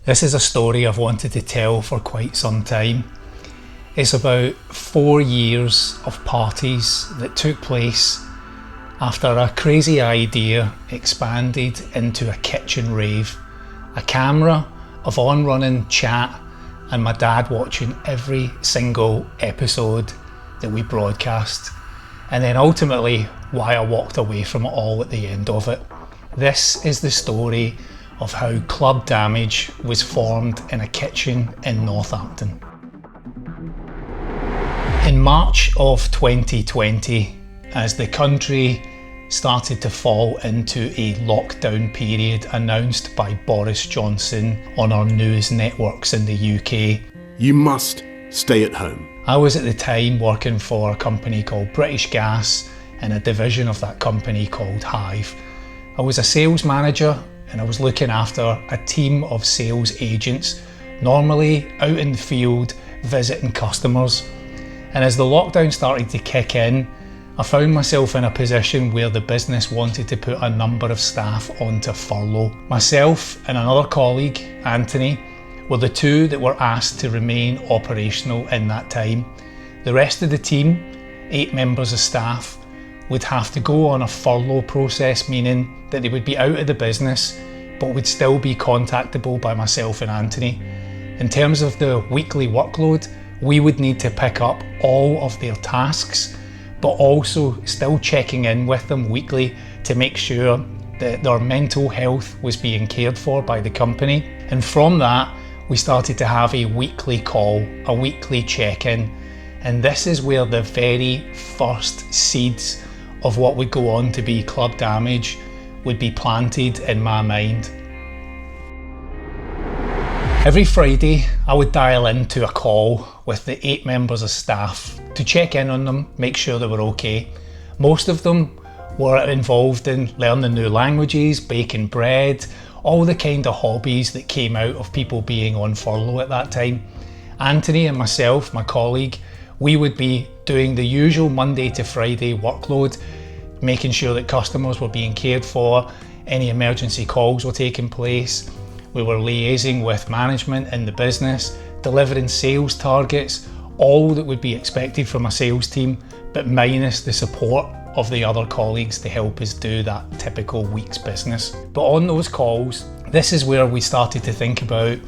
This is a story I've wanted to tell for quite some time. It's about 4 years of parties that took place after a crazy idea expanded into a kitchen rave, a camera of on-running chat and my dad watching every single episode that we broadcast, and then ultimately why I walked away from it all at the end of it. This is the story of how Club Damage was formed in a kitchen in Northampton. In March of 2020, as the country started to fall into a lockdown period announced by Boris Johnson on our news networks in the UK, you must stay at home. I was at the time working for a company called British Gas and a division of that company called Hive. I was a sales manager and I was looking after a team of sales agents, normally out in the field visiting customers. And as the lockdown started to kick in, I found myself in a position where the business wanted to put a number of staff onto furlough. Myself and another colleague, Anthony, were the two that were asked to remain operational in that time. The rest of the team, 8 members of staff, would have to go on a furlough process, meaning that they would be out of the business but would still be contactable by myself and Anthony. In terms of the weekly workload, we would need to pick up all of their tasks, but also still checking in with them weekly to make sure that their mental health was being cared for by the company. And from that, we started to have a weekly call, a weekly check-in. And this is where the very first seeds of what would go on to be Club Damage would be planted in my mind. Every Friday, I would dial into a call with the 8 members of staff to check in on them, make sure they were okay. Most of them were involved in learning new languages, baking bread, all the kind of hobbies that came out of people being on furlough at that time. Anthony and myself, my colleague, we would be doing the usual Monday to Friday workload, making sure that customers were being cared for, any emergency calls were taking place. We were liaising with management in the business, delivering sales targets, all that would be expected from a sales team, but minus the support of the other colleagues to help us do that typical week's business. But on those calls, this is where we started to think about,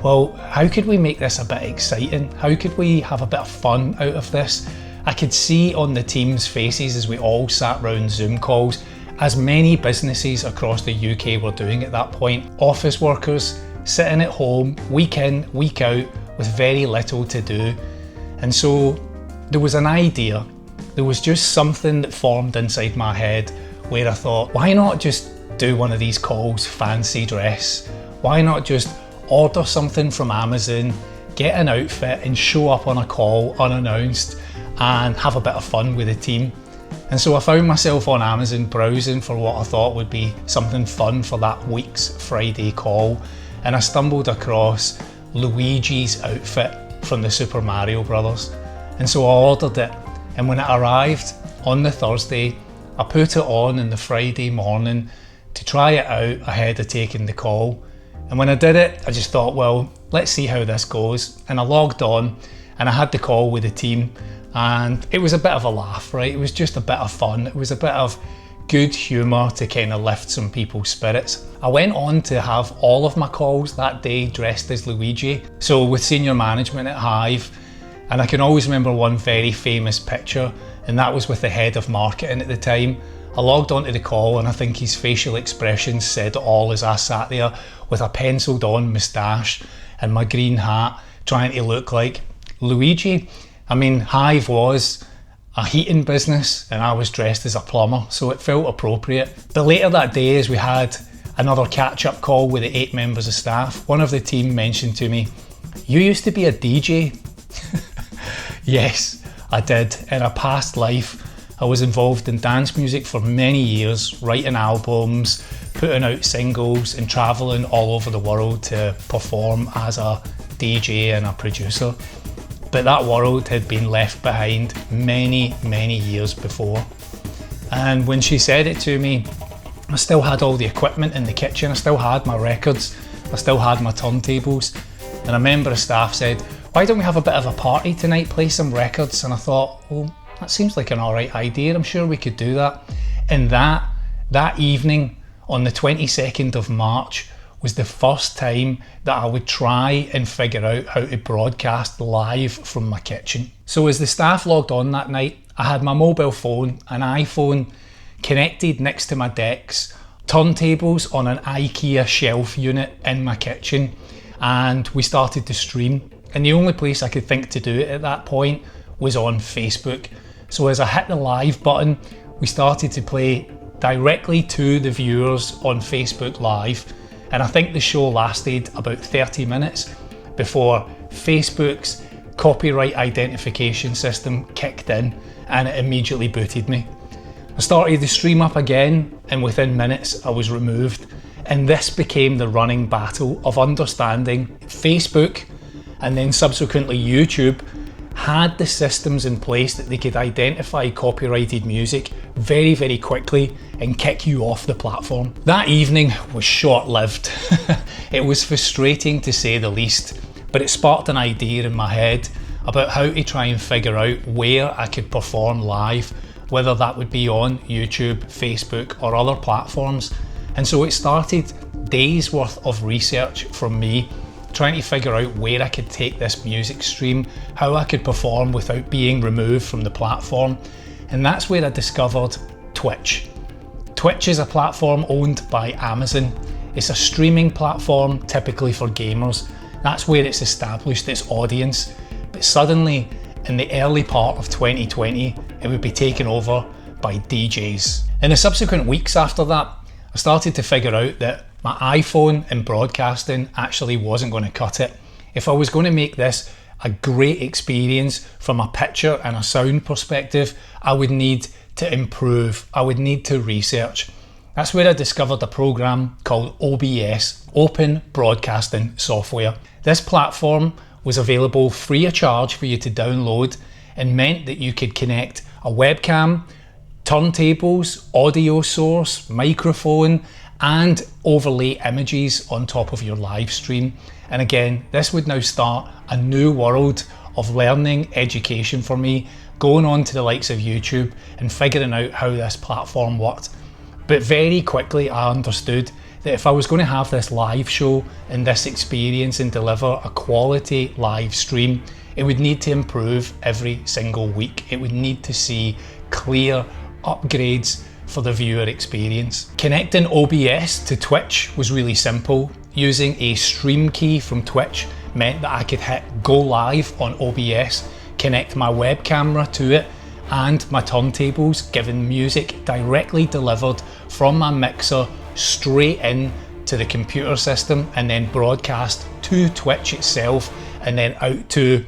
well, how could we make this a bit exciting? How could we have a bit of fun out of this? I could see on the team's faces as we all sat round Zoom calls, as many businesses across the UK were doing at that point. Office workers sitting at home, week in, week out, with very little to do. And so there was an idea, there was just something that formed inside my head where I thought, why not just do one of these calls fancy dress? Why not just order something from Amazon, get an outfit and show up on a call unannounced and have a bit of fun with the team? And so I found myself on Amazon browsing for what I thought would be something fun for that week's Friday call, and I stumbled across Luigi's outfit from the Super Mario Brothers. And so I ordered it, and when it arrived on the Thursday, I put it on the Friday morning to try it out ahead of taking the call. And when I did it, I just thought, well, let's see how this goes. And I logged on and I had the call with the team, and it was a bit of a laugh, right? It was just a bit of fun. It was a bit of good humour to kind of lift some people's spirits. I went on to have all of my calls that day dressed as Luigi. So with senior management at Hive, and I can always remember one very famous picture, and that was with the head of marketing at the time. I logged onto the call and I think his facial expressions said it all as I sat there with a penciled on moustache and my green hat trying to look like Luigi. I mean, Hive was a heating business and I was dressed as a plumber, so it felt appropriate. But later that day, as we had another catch-up call with the 8 members of staff, one of the team mentioned to me, "You used to be a DJ." Yes, I did. In a past life, I was involved in dance music for many years, writing albums, putting out singles and travelling all over the world to perform as a DJ and a producer. But that world had been left behind many, many years before. And when she said it to me, I still had all the equipment in the kitchen, I still had my records, I still had my turntables, and a member of staff said, "Why don't we have a bit of a party tonight, play some records?" And I thought, well, that seems like an alright idea, I'm sure we could do that. And that evening, on the 22nd of March, was the first time that I would try and figure out how to broadcast live from my kitchen. So as the staff logged on that night, I had my mobile phone, an iPhone, connected next to my decks, turntables on an IKEA shelf unit in my kitchen, and we started to stream. And the only place I could think to do it at that point was on Facebook. So as I hit the live button, we started to play directly to the viewers on Facebook Live. And I think the show lasted about 30 minutes before Facebook's copyright identification system kicked in and it immediately booted me. I started the stream up again, and within minutes I was removed. And this became the running battle of understanding Facebook, and then subsequently YouTube, had the systems in place that they could identify copyrighted music very, very quickly and kick you off the platform. That evening was short-lived. It was frustrating to say the least, but it sparked an idea in my head about how to try and figure out where I could perform live, whether that would be on YouTube, Facebook, or other platforms. And so it started days worth of research from me, trying to figure out where I could take this music stream, how I could perform without being removed from the platform. And that's where I discovered Twitch. Twitch is a platform owned by Amazon. It's a streaming platform typically for gamers. That's where it's established its audience. But suddenly, in the early part of 2020, it would be taken over by DJs. In the subsequent weeks after that, I started to figure out that my iPhone and broadcasting actually wasn't going to cut it. If I was going to make this a great experience from a picture and a sound perspective, I would need to improve, I would need to research. That's where I discovered a program called OBS, Open Broadcasting Software. This platform was available free of charge for you to download and meant that you could connect a webcam, turntables, audio source, microphone, and overlay images on top of your live stream. And again, this would now start a new world of learning, education for me, going on to the likes of YouTube and figuring out how this platform worked. But very quickly I understood that if I was going to have this live show and this experience and deliver a quality live stream, it would need to improve every single week. It would need to see clear upgrades for the viewer experience. Connecting OBS to Twitch was really simple. Using a stream key from Twitch meant that I could hit go live on OBS, connect my web camera to it and my turntables, giving music directly delivered from my mixer straight in to the computer system, and then broadcast to Twitch itself and then out to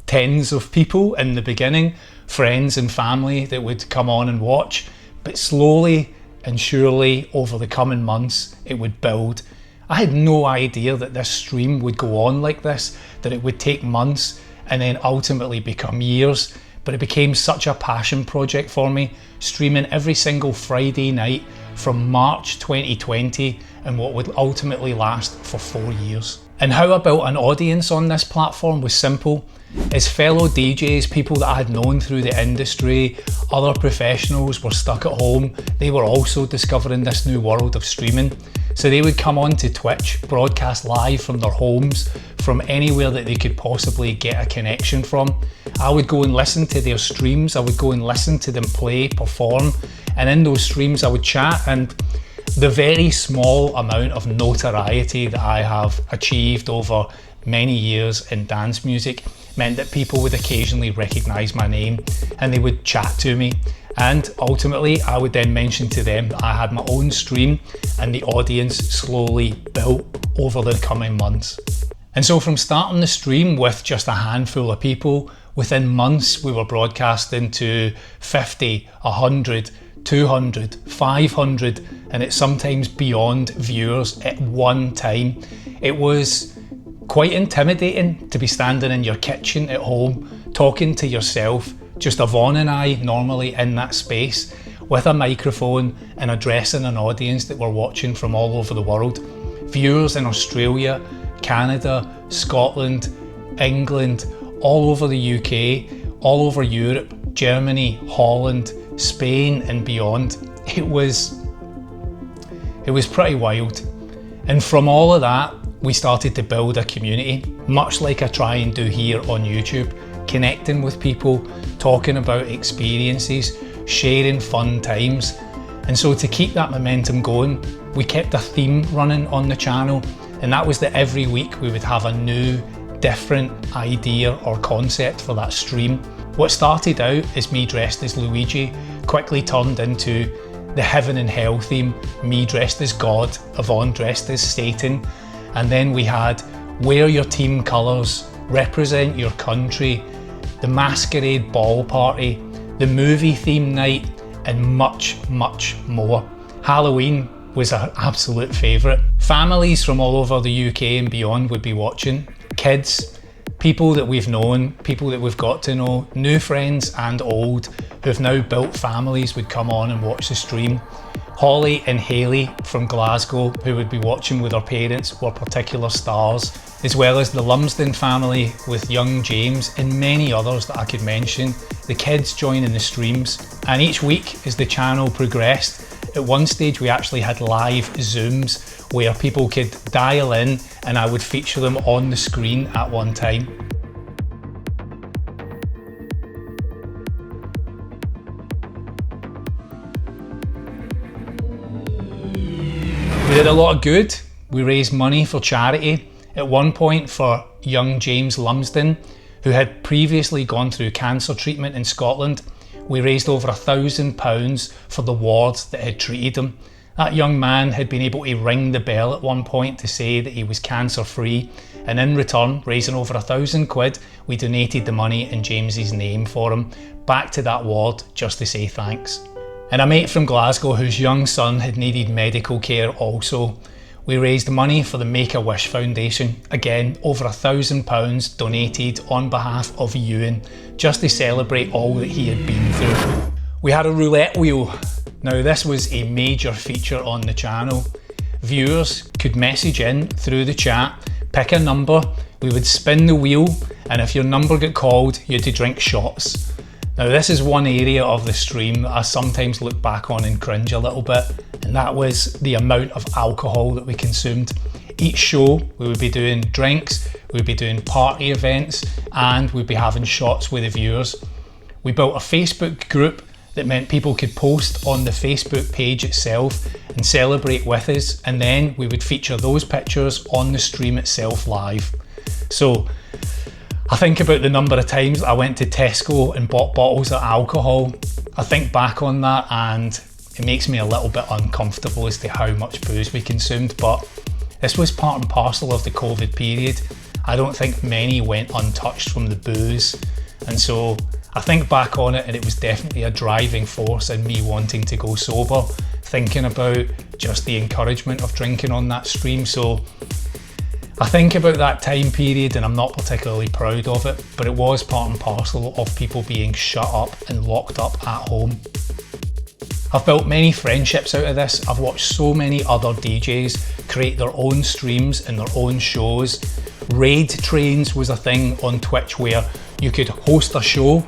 tens of people in the beginning, friends and family that would come on and watch. But slowly and surely over the coming months it would build. I had no idea that this stream would go on like this, that it would take months and then ultimately become years, but it became such a passion project for me, streaming every single Friday night from March 2020 and what would ultimately last for 4 years. And how I built an audience on this platform was simple. As fellow DJs, people that I had known through the industry, other professionals were stuck at home, they were also discovering this new world of streaming. So they would come on to Twitch, broadcast live from their homes, from anywhere that they could possibly get a connection from. I would go and listen to their streams, I would go and listen to them play, perform, and in those streams I would chat. And the very small amount of notoriety that I have achieved over many years in dance music meant that people would occasionally recognise my name and they would chat to me, and ultimately I would then mention to them that I had my own stream, and the audience slowly built over the coming months. And so from starting the stream with just a handful of people, within months we were broadcasting to 50, 100, 200, 500, and it's sometimes beyond viewers at one time. It was quite intimidating to be standing in your kitchen at home, talking to yourself, just Yvonne and I normally in that space, with a microphone and addressing an audience that were watching from all over the world. Viewers in Australia, Canada, Scotland, England, all over the UK, all over Europe, Germany, Holland, Spain and beyond. It was pretty wild. And from all of that, we started to build a community, much like I try and do here on YouTube, connecting with people, talking about experiences, sharing fun times. And so to keep that momentum going, we kept a theme running on the channel, and that was that every week we would have a new, different idea or concept for that stream. What started out as me dressed as Luigi quickly turned into the heaven and hell theme, me dressed as God, Yvonne dressed as Satan, and then we had wear your team colours, represent your country, the masquerade ball party, the movie theme night, and much, much more. Halloween was our absolute favourite. Families from all over the UK and beyond would be watching. Kids, people that we've known, people that we've got to know, new friends and old who've now built families would come on and watch the stream. Holly and Hayley from Glasgow, who would be watching with their parents, were particular stars, as well as the Lumsden family with young James and many others that I could mention. The kids joining the streams, and each week as the channel progressed, at one stage we actually had live Zooms where people could dial in and I would feature them on the screen at one time. We did a lot of good. We raised money for charity. At one point for young James Lumsden, who had previously gone through cancer treatment in Scotland, we raised over £1,000 for the ward that had treated him. That young man had been able to ring the bell at one point to say that he was cancer free, and in return, raising over £1,000, we donated the money in James's name for him back to that ward just to say thanks. And a mate from Glasgow whose young son had needed medical care also, we raised money for the Make-A-Wish Foundation. Again, over £1,000 donated on behalf of Ewan, just to celebrate all that he had been through. We had a roulette wheel. Now this was a major feature on the channel. Viewers could message in through the chat, pick a number, we would spin the wheel, and if your number got called, you had to drink shots. Now this is one area of the stream that I sometimes look back on and cringe a little bit, and that was the amount of alcohol that we consumed. Each show we would be doing drinks, we would be doing party events, and we'd be having shots with the viewers. We built a Facebook group that meant people could post on the Facebook page itself and celebrate with us, and then we would feature those pictures on the stream itself live. So I think about the number of times I went to Tesco and bought bottles of alcohol. I think back on that and it makes me a little bit uncomfortable as to how much booze we consumed, but this was part and parcel of the COVID period. I don't think many went untouched from the booze, and so I think back on it and it was definitely a driving force in me wanting to go sober, thinking about just the encouragement of drinking on that stream. So I think about that time period and I'm not particularly proud of it, but it was part and parcel of people being shut up and locked up at home. I've built many friendships out of this. I've watched so many other DJs create their own streams and their own shows. Raid trains was a thing on Twitch where you could host a show,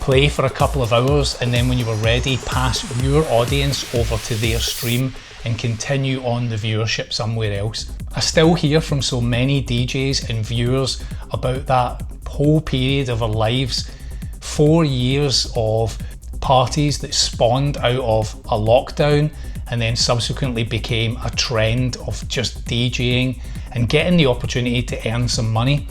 play for a couple of hours, and then when you were ready, pass your audience over to their stream and continue on the viewership somewhere else. I still hear from so many DJs and viewers about that whole period of our lives, 4 years of parties that spawned out of a lockdown and then subsequently became a trend of just DJing and getting the opportunity to earn some money.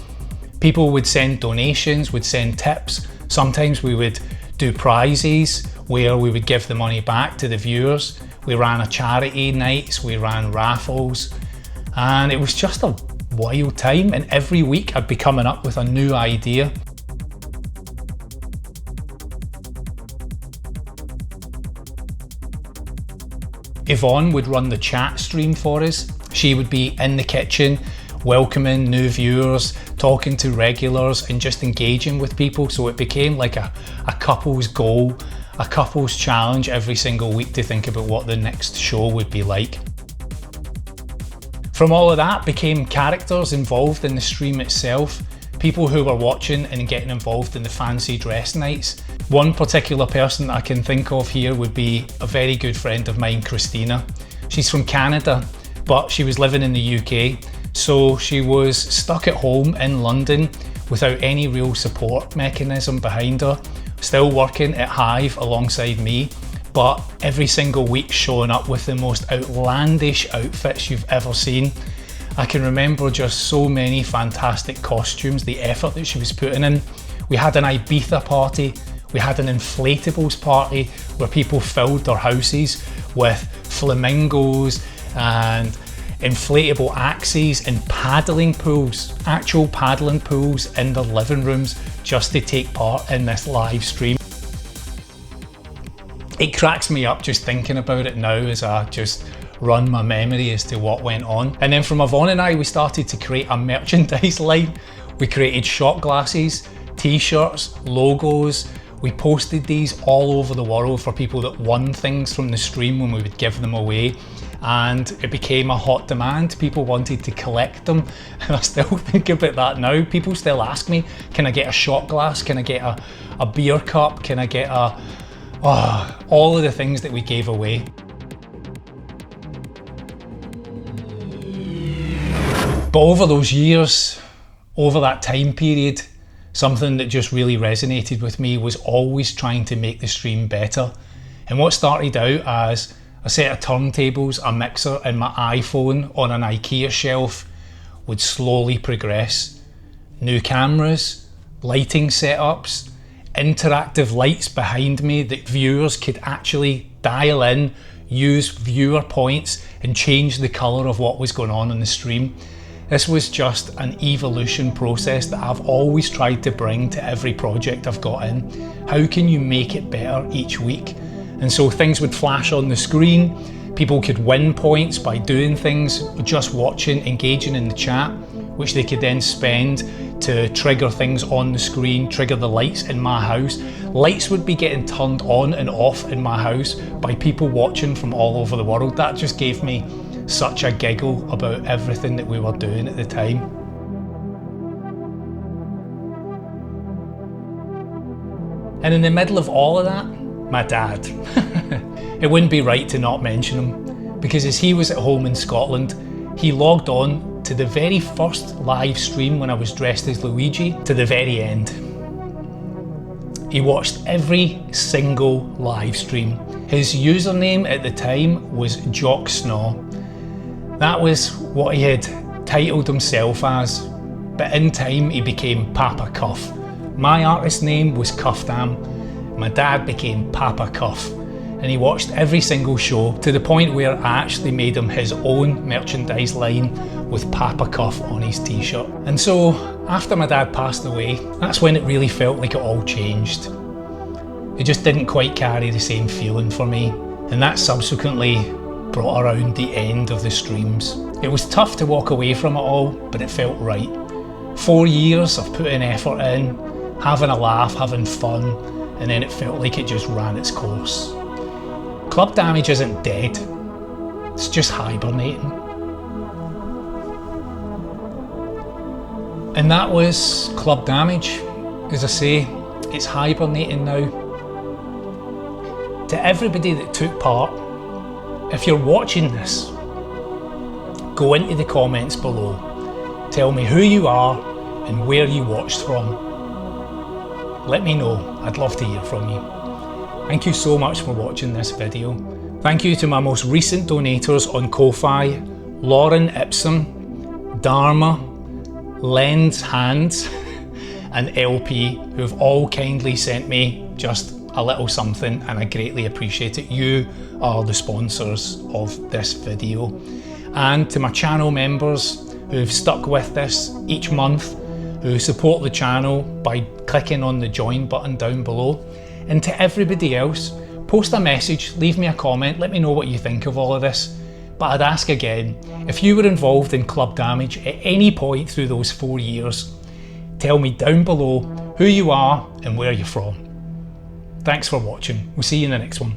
People would send donations, would send tips. Sometimes we would do prizes where we would give the money back to the viewers. We ran a charity nights, we ran raffles, and it was just a wild time, and every week I'd be coming up with a new idea. Yvonne would run the chat stream for us. She would be in the kitchen, welcoming new viewers, talking to regulars and just engaging with people, so it became like a couple's goal, a couple's challenge every single week to think about what the next show would be like. From all of that became characters involved in the stream itself, people who were watching and getting involved in the fancy dress nights. One particular person I can think of here would be a very good friend of mine, Christina. She's from Canada, but she was living in the UK, so she was stuck at home in London without any real support mechanism behind her, still working at Hive alongside me, but every single week showing up with the most outlandish outfits you've ever seen. I can remember just so many fantastic costumes, the effort that she was putting in. We had an Ibiza party, we had an inflatables party where people filled their houses with flamingos and inflatable axes and paddling pools, actual paddling pools in their living rooms just to take part in this live stream. It cracks me up just thinking about it now as I just run my memory as to what went on. And then from Yvonne and I, we started to create a merchandise line. We created shot glasses, t-shirts, logos. We posted these all over the world for people that won things from the stream when we would give them away. And it became a hot demand. People wanted to collect them. And I still think about that now. People still ask me, can I get a shot glass? Can I get a beer cup? Can I get all of the things that we gave away. But over those years, over that time period, something that just really resonated with me was always trying to make the stream better. And what started out as a set of turntables, a mixer and my iPhone on an IKEA shelf would slowly progress. New cameras, lighting setups, interactive lights behind me that viewers could actually dial in, use viewer points and change the colour of what was going on in the stream. This was just an evolution process that I've always tried to bring to every project I've got in. How can you make it better each week? And so things would flash on the screen, people could win points by doing things, just watching, engaging in the chat, which they could then spend to trigger things on the screen, trigger the lights in my house. Lights would be getting turned on and off in my house by people watching from all over the world. That just gave me such a giggle about everything that we were doing at the time. And in the middle of all of that, my dad. It wouldn't be right to not mention him, because as he was at home in Scotland, he logged on to the very first live stream when I was dressed as Luigi to the very end. He watched every single live stream. His username at the time was Jock Snaw. That was what he had titled himself as, but in time he became Papa Cuff. My artist name was Cuffdam. My dad became Papa Cuff, and he watched every single show to the point where I actually made him his own merchandise line with Papa Cuff on his t-shirt. And so after my dad passed away, that's when it really felt like it all changed. It just didn't quite carry the same feeling for me, and that subsequently brought around the end of the streams. It was tough to walk away from it all, but it felt right. 4 years of putting effort in, having a laugh, having fun, and then it felt like it just ran its course. Club Damage isn't dead, it's just hibernating. And that was Club Damage. As I say, it's hibernating now. To everybody that took part, if you're watching this, go into the comments below. Tell me who you are and where you watched from. Let me know, I'd love to hear from you. Thank you so much for watching this video. Thank you to my most recent donators on Ko-Fi, Lauren Ipsum, Dharma, Lens Hands and LP, who have all kindly sent me just a little something, and I greatly appreciate it. You are the sponsors of this video. And to my channel members who've stuck with this each month, who support the channel by clicking on the join button down below. And to everybody else, post a message, leave me a comment, let me know what you think of all of this. But I'd ask again, if you were involved in Club Damage at any point through those 4 years, tell me down below who you are and where you're from. Thanks for watching. We'll see you in the next one.